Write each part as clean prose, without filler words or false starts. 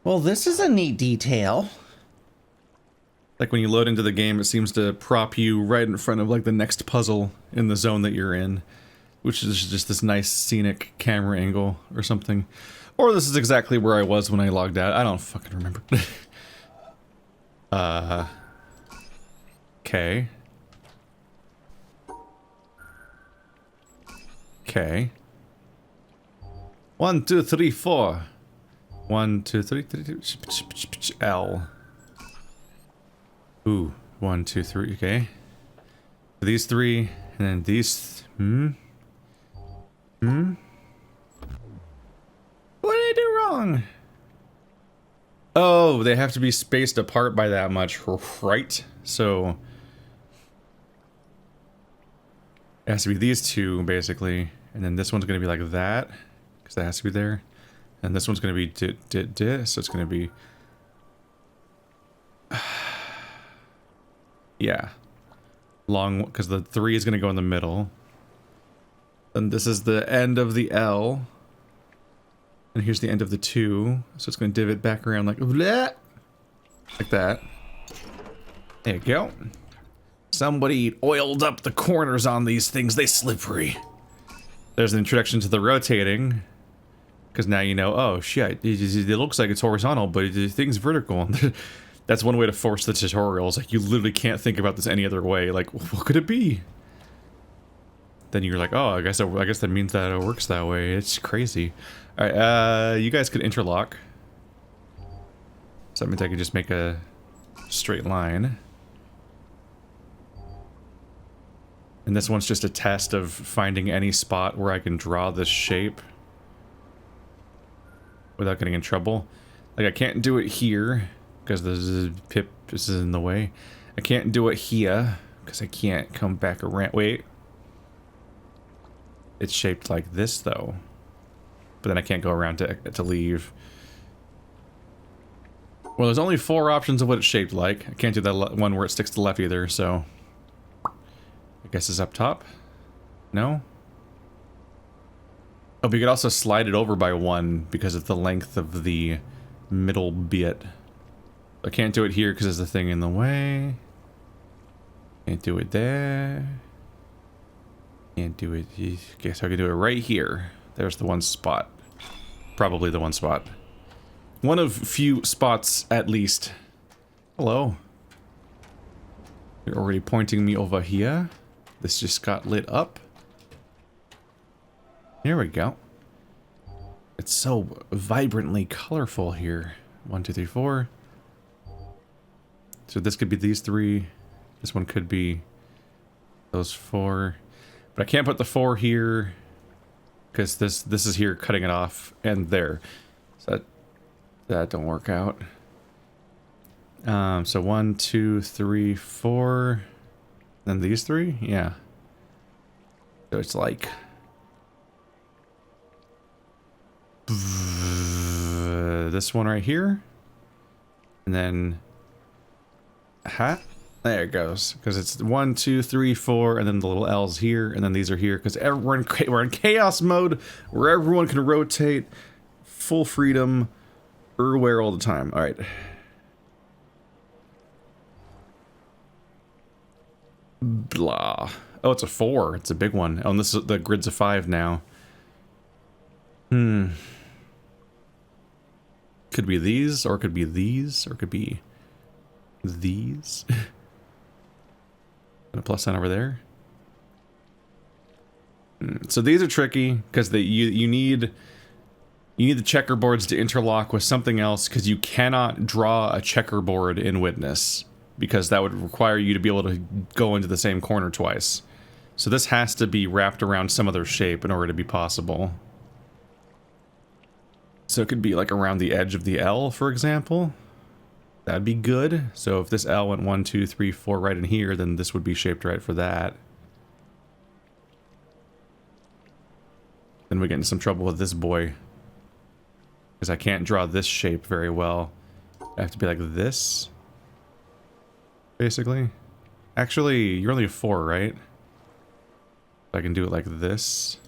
Well, this is a neat detail. Like when you load into the game, it seems to prop you right in front of like the next puzzle in the zone that you're in, which is just this nice scenic camera angle or something. Or this is exactly where I was when I logged out. I don't fucking remember. Okay. Okay. 1, 2, 3, 4. 1, 2, 3, L. Ooh, 1, 2, 3. Okay. These three, and then these. What did I do wrong? Oh, they have to be spaced apart by that much, right? So it has to be these two, basically. And then this one's going to be like that, because that has to be there. And this one's going to be so it's going to be... yeah. Long, because the 3 is going to go in the middle. And this is the end of the L. And here's the end of the 2. So it's going to divot back around like... bleh, like that. There you go. Somebody oiled up the corners on these things. They slippery. There's an introduction to the rotating. Because now you know, oh shit, it looks like it's horizontal, but the thing's vertical. That's one way to force the tutorials. Like, you literally can't think about this any other way. Like, what could it be? Then you're like, oh, I guess that means that it works that way. It's crazy. Alright, you guys could interlock. So that means I can just make a straight line. And this one's just a test of finding any spot where I can draw this shape without getting in trouble. Like, I can't do it here because this is in the way. I can't do it here because I can't come back around. Wait. It's shaped like this though. But then I can't go around to leave. Well, there's only 4 options of what it's shaped like. I can't do that one where it sticks to the left either, so... I guess it's up top? No? Oh, but you could also slide it over by 1 because of the length of the middle bit. I can't do it here because there's a thing in the way. Can't do it there. Can't do it. Guess I can do it right here. There's the one spot. Probably the one spot. One of few spots at least. Hello. You're already pointing me over here. This just got lit up. Here we go. It's so vibrantly colorful here. 1, 2, 3, 4. So this could be these 3. This one could be those 4. But I can't put the 4 here because this is here cutting it off and there. So that don't work out. So 1, 2, 3, 4. Then these 3? Yeah. So it's like this one right here. And then there it goes. Because it's 1, 2, 3, 4, and then the little L's here, and then these are here. Because we're in chaos mode where everyone can rotate, full freedom, everywhere all the time. All right. Blah. Oh, it's a 4. It's a big one. Oh, and this is the grid's a 5 now. Could be these, or it could be these, or it could be these. And a plus sign over there. So these are tricky because you need the checkerboards to interlock with something else because you cannot draw a checkerboard in Witness because that would require you to be able to go into the same corner twice. So this has to be wrapped around some other shape in order to be possible. So it could be like around the edge of the L, for example. That'd be good. So if this L went 1, 2, 3, 4 right in here, then this would be shaped right for that. Then we get into some trouble with this boy. Because I can't draw this shape very well. I have to be like this. Basically. Actually, you're only a 4, right? I can do it like this.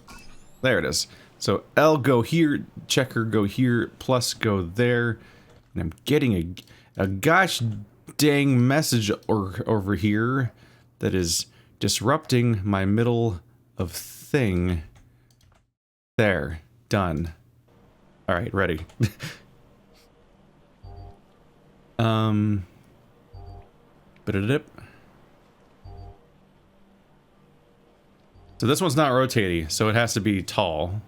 There it is. So L go here, checker go here, plus go there. And I'm getting a gosh dang message over here that is disrupting my middle of thing. There. Done. Alright, ready. Ba-da-dip. So this one's not rotating, so it has to be tall.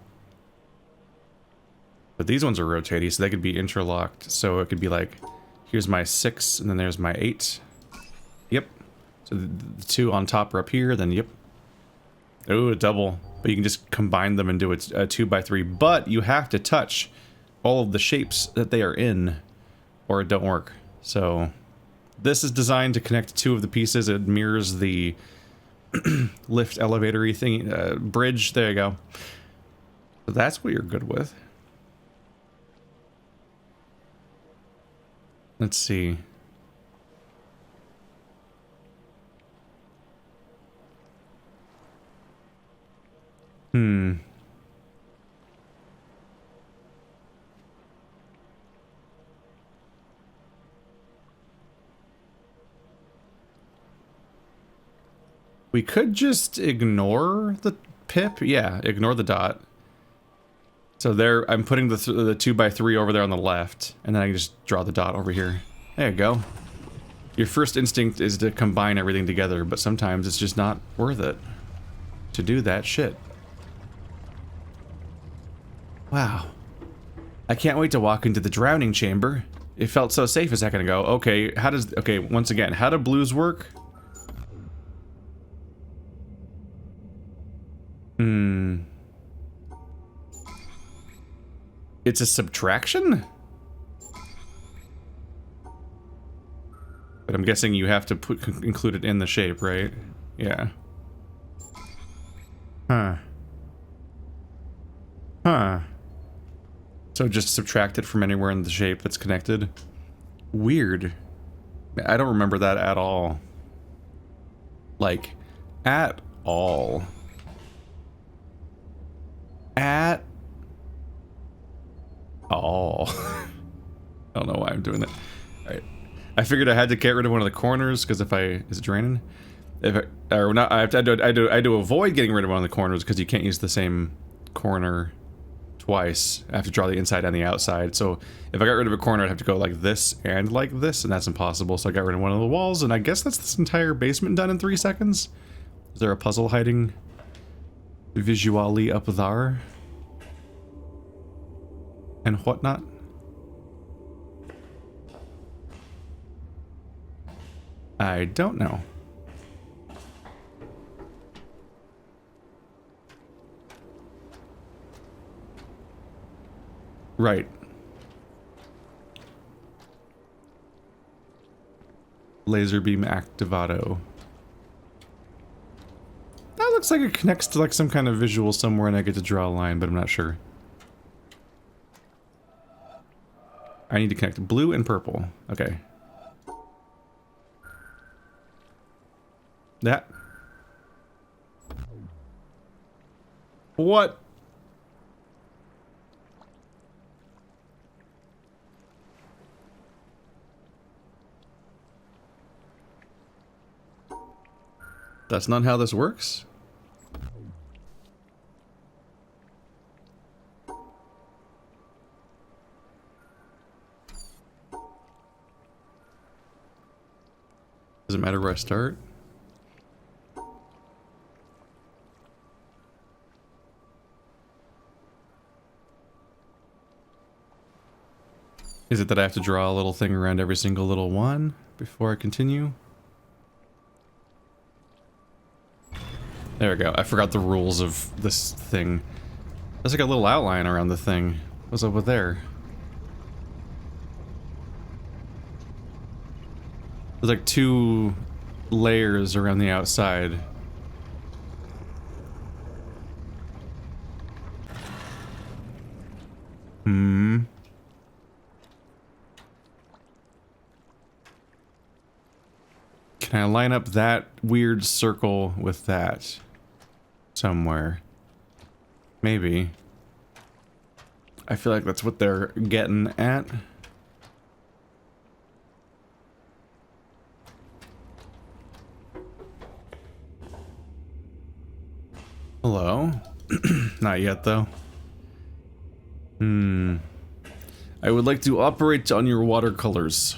But these ones are rotating, so they could be interlocked. So it could be like, here's my 6, and then there's my 8. Yep. So the 2 on top are up here, then yep. Oh, a double. But you can just combine them and do a 2x3. But you have to touch all of the shapes that they are in, or it don't work. So this is designed to connect 2 of the pieces. It mirrors the lift elevator-y thing, bridge. There you go. So that's what you're good with. Let's see. We could just ignore the pip. Yeah, ignore the dot. So there, I'm putting the 2x3 over there on the left, and then I can just draw the dot over here. There you go. Your first instinct is to combine everything together, but sometimes it's just not worth it to do that shit. Wow. I can't wait to walk into the drowning chamber. It felt so safe a second ago. Okay, okay, once again, how do blues work? It's a subtraction? But I'm guessing you have to include it in the shape, right? Yeah. Huh. Huh. So just subtract it from anywhere in the shape that's connected? Weird. I don't remember that at all. Like, at all. At all. I don't know why I'm doing that. Alright. I figured I had to get rid of one of the corners, because if I... Is it draining? If I... Or not, I have to avoid getting rid of one of the corners, because you can't use the same corner twice. I have to draw the inside and the outside. So if I got rid of a corner, I'd have to go like this and like this, and that's impossible. So I got rid of one of the walls, and I guess that's this entire basement done in 3 seconds. Is there a puzzle hiding visually up there? And whatnot? I don't know. Right. Laser beam activado. That looks like it connects to like some kind of visual somewhere and I get to draw a line, but I'm not sure. I need to connect blue and purple. Okay. That. What? That's not how this works? Does it matter where I start? Is it that I have to draw a little thing around every single little one before I continue? There we go. I forgot the rules of this thing. There's like a little outline around the thing. What's up with there? There's like 2 layers around the outside. Can I line up that weird circle with that? Somewhere. Maybe. I feel like that's what they're getting at. Hello? Not yet, though. I would like to operate on your watercolors.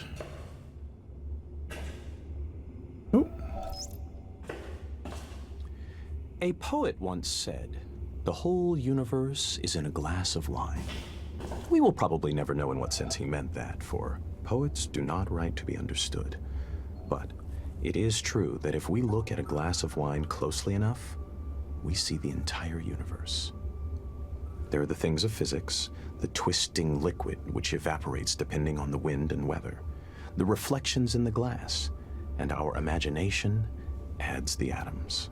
Oh. A poet once said, "The whole universe is in a glass of wine." We will probably never know in what sense he meant that, for poets do not write to be understood. But it is true that if we look at a glass of wine closely enough, we see the entire universe. There are the things of physics, the twisting liquid which evaporates depending on the wind and weather, the reflections in the glass, and our imagination adds the atoms.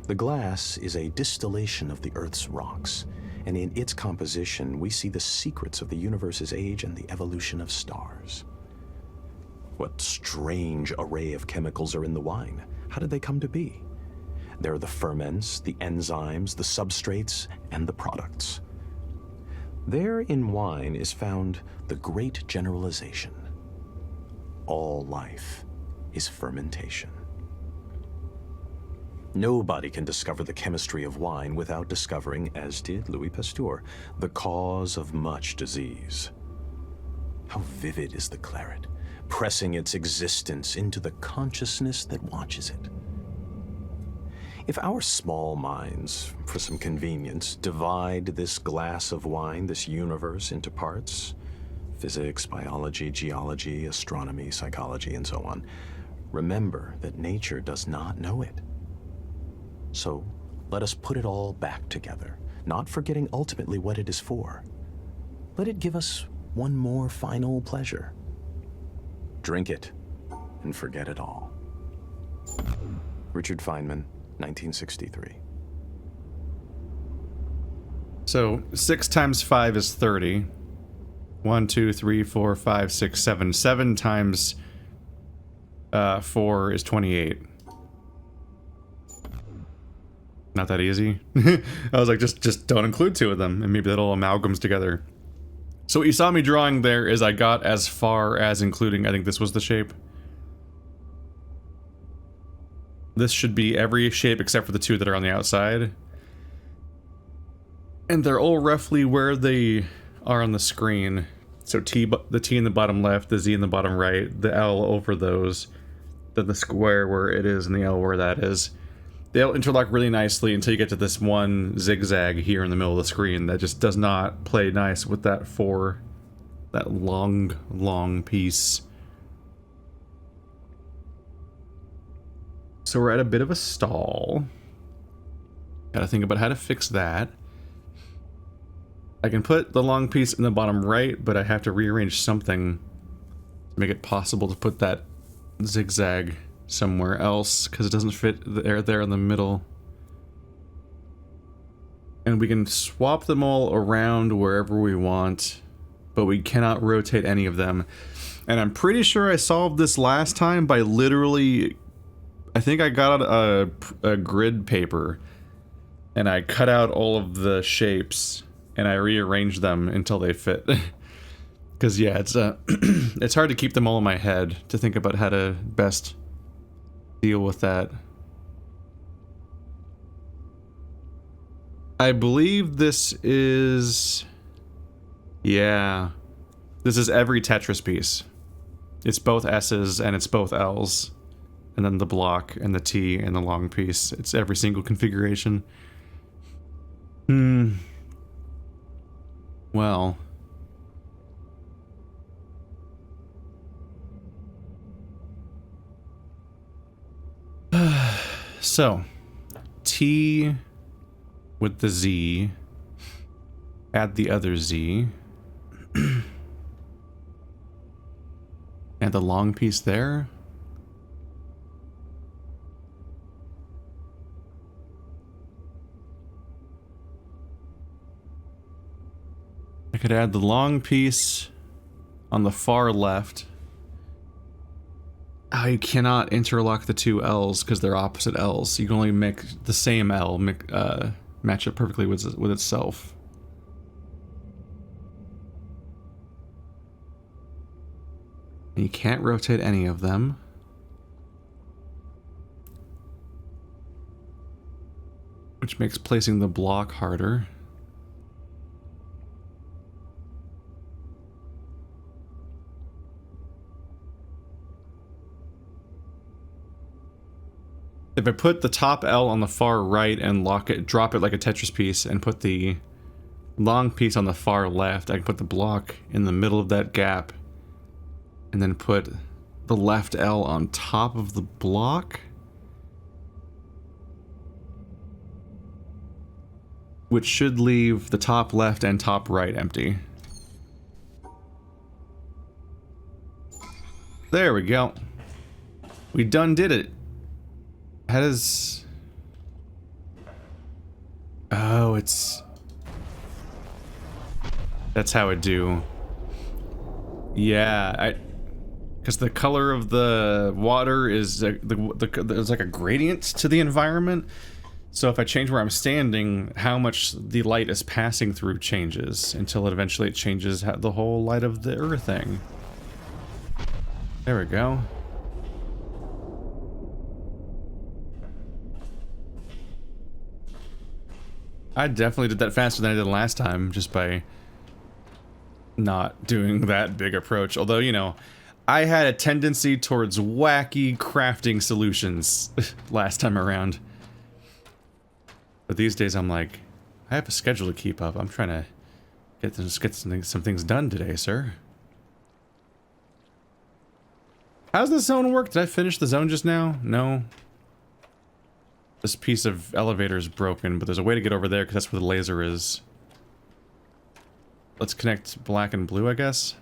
The glass is a distillation of the Earth's rocks, and in its composition we see the secrets of the universe's age and the evolution of stars. What strange array of chemicals are in the wine? How did they come to be? There are the ferments, the enzymes, the substrates, and the products. There in wine is found the great generalization. All life is fermentation. Nobody can discover the chemistry of wine without discovering, as did Louis Pasteur, the cause of much disease. How vivid is the claret, pressing its existence into the consciousness that watches it. If our small minds, for some convenience, divide this glass of wine, this universe, into parts, physics, biology, geology, astronomy, psychology, and so on, remember that nature does not know it. So let us put it all back together, not forgetting ultimately what it is for. Let it give us one more final pleasure. Drink it and forget it all. Richard Feynman, 1963. So 6 times 5 is 30. 1, 2, 3, 4, 5, 6, 7. 7 times 4 is 28. Not that easy. I was like, just don't include 2 of them, and maybe that all amalgams together. So what you saw me drawing there is I got as far as including, I think this was the shape. This should be every shape except for the 2 that are on the outside. And they're all roughly where they are on the screen. So the T in the bottom left, the Z in the bottom right, the L over those, then the square where it is, and the L where that is. They'll interlock really nicely until you get to this one zigzag here in the middle of the screen that just does not play nice with that that long piece. So we're at a bit of a stall. Gotta think about how to fix that. I can put the long piece in the bottom right, but I have to rearrange something to make it possible to put that zigzag somewhere else, because it doesn't fit there in the middle. And we can swap them all around wherever we want, but we cannot rotate any of them. And I'm pretty sure I solved this last time by literally, I think I got out a grid paper and I cut out all of the shapes and I rearranged them until they fit. Because yeah, it's it's hard to keep them all in my head to think about how to best deal with that. I believe this is... yeah. This is every Tetris piece. It's both S's and it's both L's. And then the block and the T and the long piece. It's every single configuration. Well... so, T with the Z, add the other Z, and the long piece there. I could add the long piece on the far left. I cannot interlock the 2 L's because they're opposite L's. You can only make the same L match up perfectly with itself. And you can't rotate any of them. which makes placing the block harder. If I put the top L on the far right and lock it, drop it like a Tetris piece, and put the long piece on the far left, I can put the block in the middle of that gap, and then put the left L on top of the block, which should leave the top left and top right empty. There we go. We done did it. How does... Oh, it's... That's how it do. Yeah, because the color of the water is there's like a gradient to the environment. So if I change where I'm standing, how much the light is passing through changes until it eventually changes the whole light of the everything. There we go. I definitely did that faster than I did last time, just by not doing that big approach. Although, you know, I had a tendency towards wacky crafting solutions last time around. But these days I'm like, I have a schedule to keep up. I'm trying to get some things done today, sir. How's the zone work? Did I finish the zone just now? No. This piece of elevator is broken, but there's a way to get over there because that's where the laser is. Let's connect black and blue, I guess.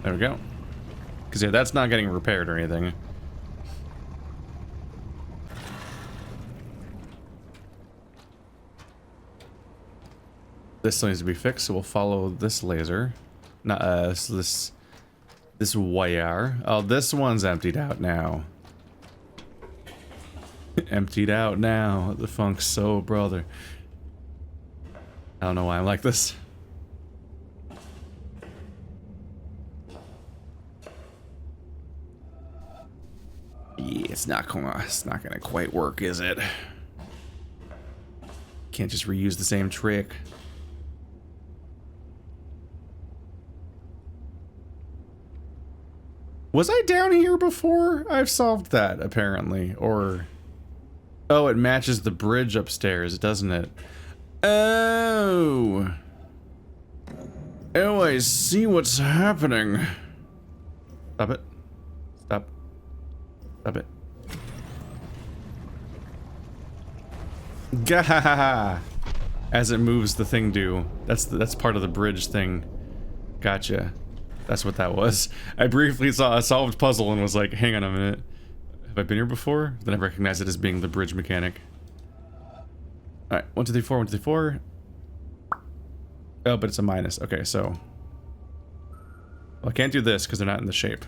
There we go. Because, yeah, that's not getting repaired or anything. This still needs to be fixed, so we'll follow this laser. Not this wire. Oh, this one's emptied out now. Emptied out now. The Funk Soul brother. I don't know why I'm like this. Yeah, it's not gonna quite work, is it? Can't just reuse the same trick. Was I down here before? I've solved that, apparently. Or... Oh, it matches the bridge upstairs, doesn't it? Oh! Oh, I see what's happening. Stop it. Stop. Stop it. Gahaha! As it moves, the thing do. That's part of the bridge thing. Gotcha. That's what that was. I briefly saw a solved puzzle and was like, hang on a minute. Have I been here before? Then I recognized it as being the bridge mechanic. Alright, 1, 2, 3, 4, 1, 2, 3, 4. Oh, but it's a minus. Okay, so... Well, I can't do this because they're not in the shape.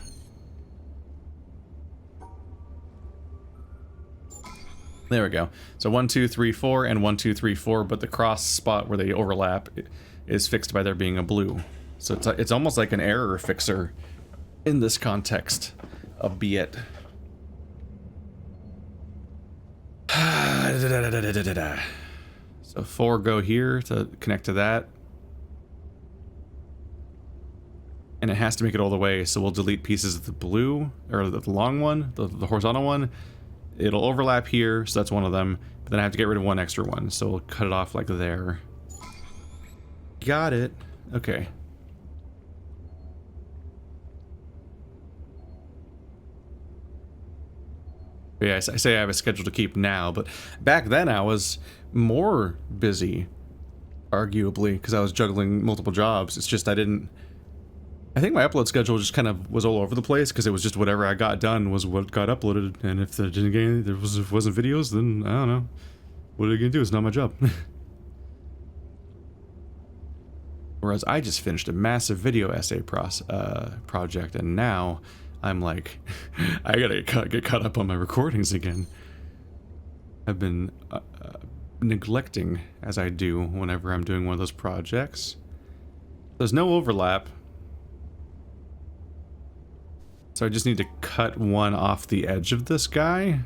There we go. So 1, 2, 3, 4, and 1, 2, 3, 4, but the cross spot where they overlap is fixed by there being a blue. So it's almost like an error fixer in this context, albeit. So 4 go here to connect to that. And it has to make it all the way, so we'll delete pieces of the blue, or the long one, the horizontal one. It'll overlap here, so that's one of them. But then I have to get rid of one extra one, so we'll cut it off like there. Got it. Okay. Yeah, I say I have a schedule to keep now, but back then I was more busy, arguably, because I was juggling multiple jobs. It's just I think my upload schedule just kind of was all over the place, because it was just whatever I got done was what got uploaded, and if there wasn't videos, then I don't know. What are you gonna do? It's not my job. Whereas I just finished a massive video essay project, and now I'm like, I gotta get caught up on my recordings again. I've been neglecting, as I do whenever I'm doing one of those projects. There's no overlap. So I just need to cut one off the edge of this guy.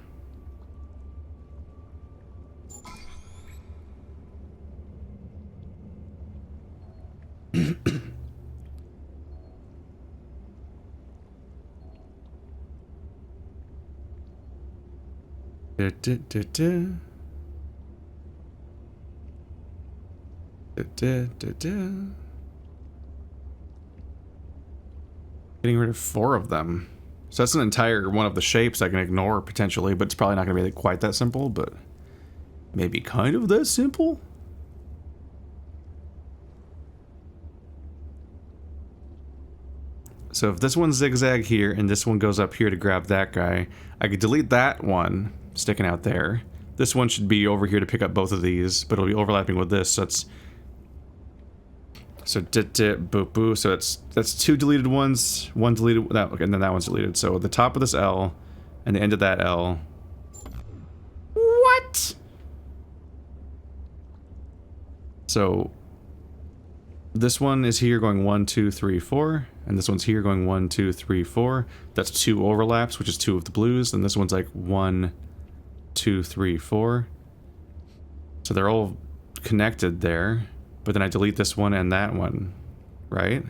Getting rid of 4 of them. So that's an entire one of the shapes I can ignore potentially, but it's probably not going to be quite that simple, but maybe kind of that simple? So if this one zigzag here and this one goes up here to grab that guy, I could delete that one sticking out there. This one should be over here to pick up both of these, but it'll be overlapping with this, so it's... So boop boo. So that's 2 deleted ones, 1 deleted that, okay, and then that one's deleted. So the top of this L and the end of that L. What? So this one is here going 1, 2, 3, 4, and this one's here going 1, 2, 3, 4. That's 2 overlaps, which is 2 of the blues, and this one's like 1, 2, 3, 4. So they're all connected there. But then I delete this one and that one, right?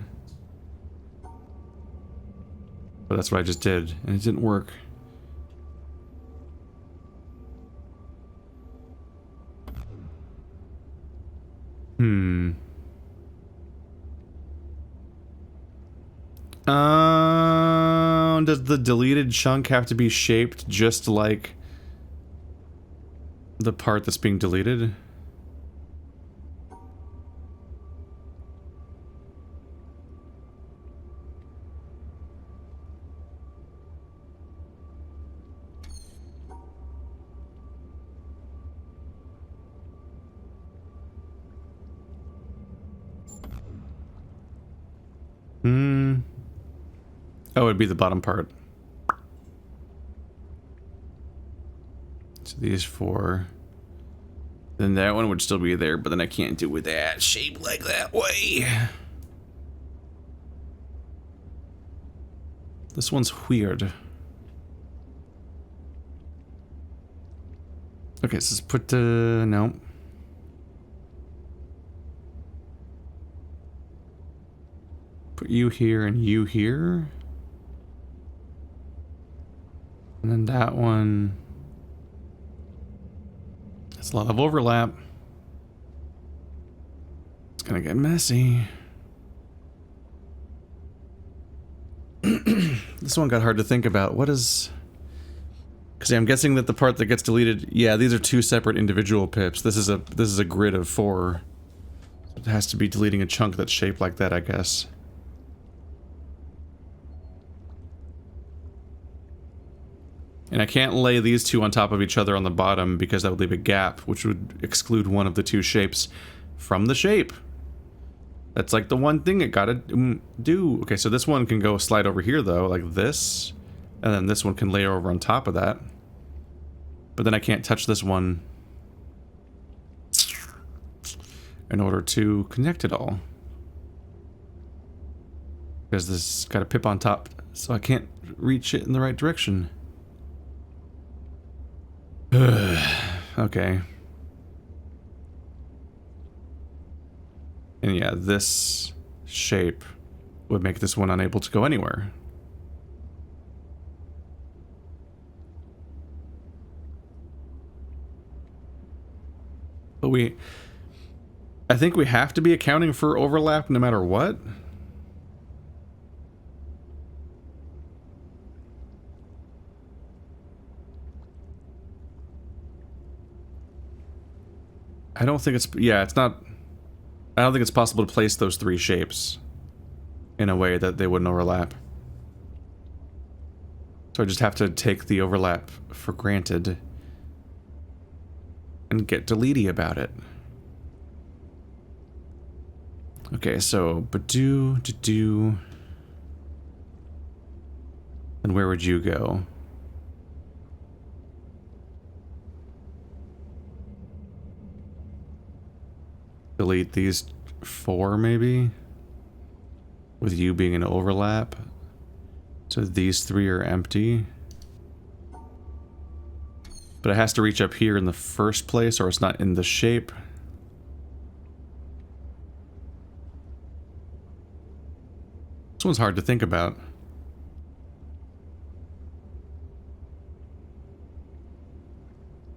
But that's what I just did, and it didn't work. Does the deleted chunk have to be shaped just like the part that's being deleted? Oh, it'd be the bottom part. So these 4. Then that one would still be there, but then I can't do with that shape like that way. This one's weird. Okay, so let's put no. Put you here and you here. And then that one. That's a lot of overlap. It's gonna get messy. This one got hard to think about. What is... Because I'm guessing that the part that gets deleted... Yeah, these are 2 separate individual pips. This is a grid of 4. It has to be deleting a chunk that's shaped like that, I guess. And I can't lay these 2 on top of each other on the bottom because that would leave a gap, which would exclude one of the 2 shapes from the shape. That's like the one thing it gotta do. Okay, so this one can go slide over here though, like this. And then this one can layer over on top of that. But then I can't touch this one in order to connect it all. Because this got a pip on top, so I can't reach it in the right direction. Okay. And yeah, this shape would make this one unable to go anywhere. But I think we have to be accounting for overlap no matter what. I don't think it's... Yeah, it's not... I don't think it's possible to place those 3 shapes in a way that they wouldn't overlap. So I just have to take the overlap for granted and get deleety about it. Okay, so do. And where would you go? delete these 4 maybe, with you being an overlap. So these 3 are empty. But it has to reach up here in the first place, or it's not in the shape. This one's hard to think about.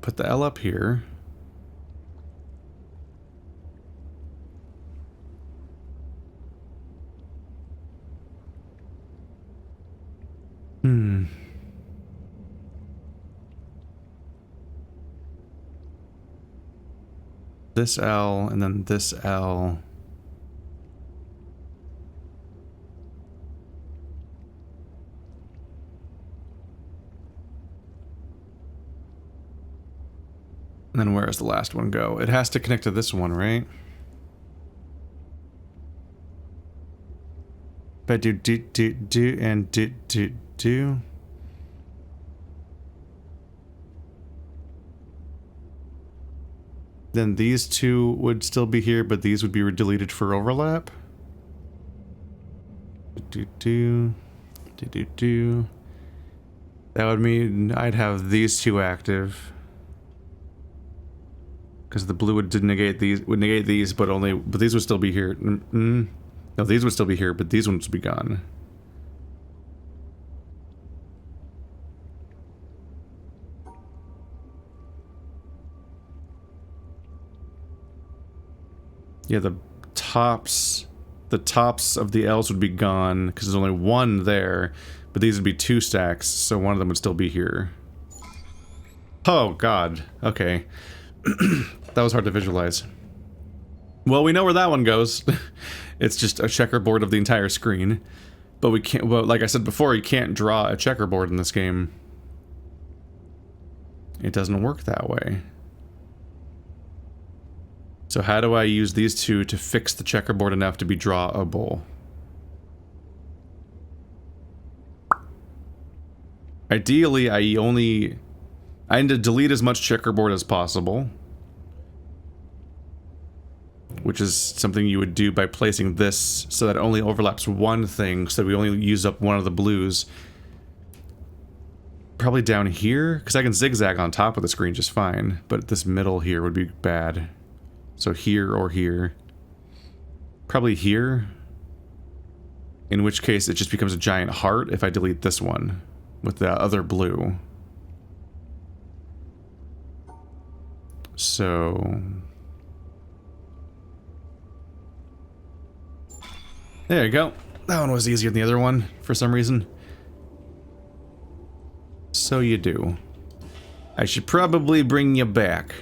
Put the L up here. This L, and then this L. And then where does the last one go? It has to connect to this one, right? If I do and do. Then these 2 would still be here, but these would be deleted for overlap. Do. That would mean I'd have these 2 active. Because the blue would negate these, but these would still be here. No, these would still be here, but these ones would be gone. Yeah, the tops of the L's would be gone because there's only 1 there, but these would be 2 stacks, so one of them would still be here. Oh God, okay. That was hard to visualize. Well, we know where that one goes. It's just a checkerboard of the entire screen. But we can't, well, like I said before, you can't draw a checkerboard in this game. It doesn't work that way. So how do I use these 2 to fix the checkerboard enough to be drawable? Ideally, I need to delete as much checkerboard as possible. Which is something you would do by placing this so that it only overlaps 1 thing, so we only use up 1 of the blues. Probably down here, because I can zigzag on top of the screen just fine, but this middle here would be bad. So here or here. Probably here. In which case it just becomes a giant heart if I delete this one with the other blue. So... there you go. That one was easier than the other one, for some reason. So you do. I should probably bring you back.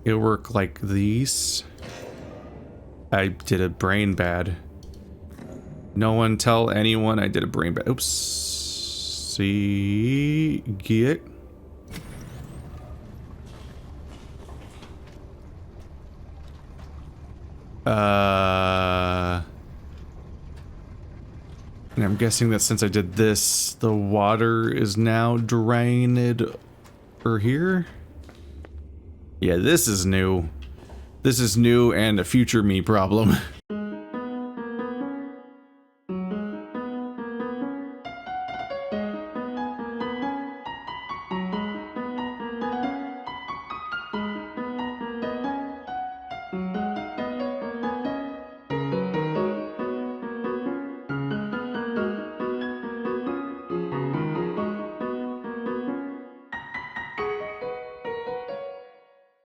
It'll work like these. I did a brain bad. No one tell anyone I did a brain bad. Oops. See... get... and I'm guessing that since I did this, the water is now drained over here? Yeah, this is new. This is new and a future me problem.